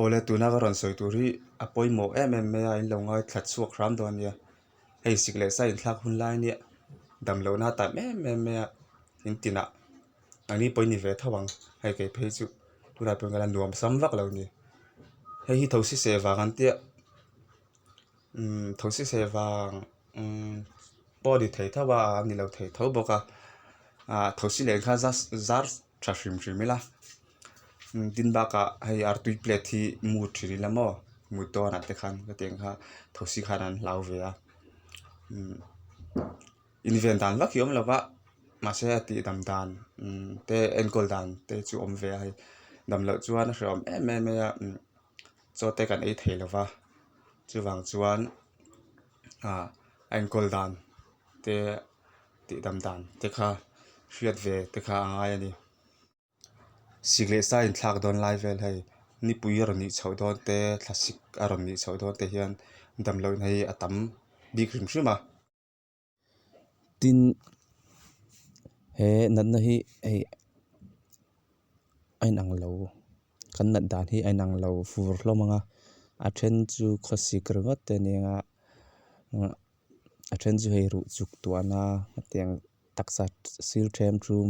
ole tuna ka ron soi turi apoi mo me a in lo ngai thlat suak ram don nia hei sikle sa in thlak hun lai nia dam lo na ta me a in tina ani poi ni ve thawang hei ke phei chu tura pe ngala nuam sam vak lo ni hei hi thosi se wa kan tia thosi se wang body thei thawa ni lo thei tho boka thosi le kha zar thashim shimila din ba ka hei artui plate hi mu thiri lamo mu to na te khan ka teng kha thosi khanan lau ve a invent dan vak yom lawa ma se ati dam dan te enkol dan te chu om ve ai dam lo chuan hrom me a cho te kan ei thei lova chu wang chuan enkol dan te ti dam dan te kha hriat ve te kha angai ani sigle sa in thlak don lai vel hei ni pui ron ni chho don te thlasik aron ni chho don te hian dam lo nei atam dik hrim hrim a tin he nan na hi ei ai nang lo kan nat dan hi ai nang lo fur hlomanga a then chu khosi krongot te ninga a then chu hei ru chuk tuana ateng taksa sil them room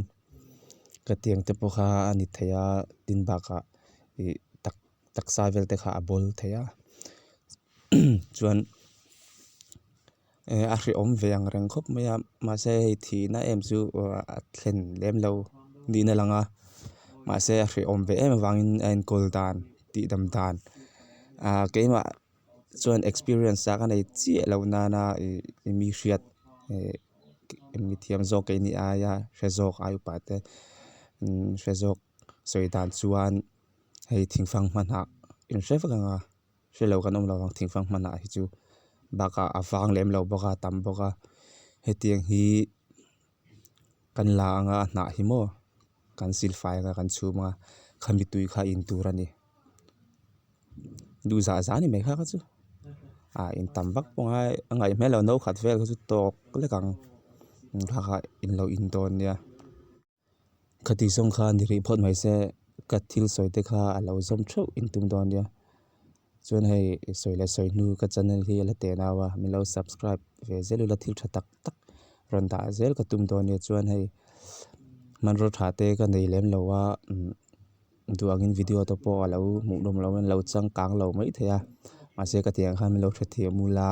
ka tiang te po kha ani theya tin ba ka i taksa vel te kha abol theya chuan a hri om ve ang reng khop maya ma se hei thi na em chu a thlen lem lo ni na langa ma se a hri om ve em wangin en kol dan ti dam dan keima chuan experience sa kan ei chi lo na na i mi hriat mi thiam zo ke ni aya hrezok ayu pa te hrezok soidan chuan hei thingfang hmana in hrevanga hrelo kan om lawang thingfang hmana hi chu baka awang lem lo boka tam boka hetiang hi kan la anga na hi mo kan silfai nga kan chuma khami tui kha in turani du za za ni me kha ka chu in tam bak ponga angai melo no khat vel chu tok le kang kha in lo in don nia khati song kha ni ri phot mai se ka thil soi te kha alo zom tho in tum don nia chuan hei soile soi nu ka channel hi ala te nawa mi lo subscribe ve zelu la thil tha tak tak ron da zel ka tum don nia chuan hei man ro tha te ka nei lem lowa du angin video to po alo mu dom lo lo chang kang lo mai theya ma se ka tiang kha mi lo ththi mula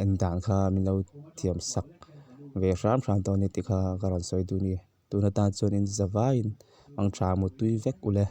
en dan kha mi lo thiam sak ve ram ton ni ti kha ka ron soi du ni tuna ta chuan in zawain ang tha mu tui vek ule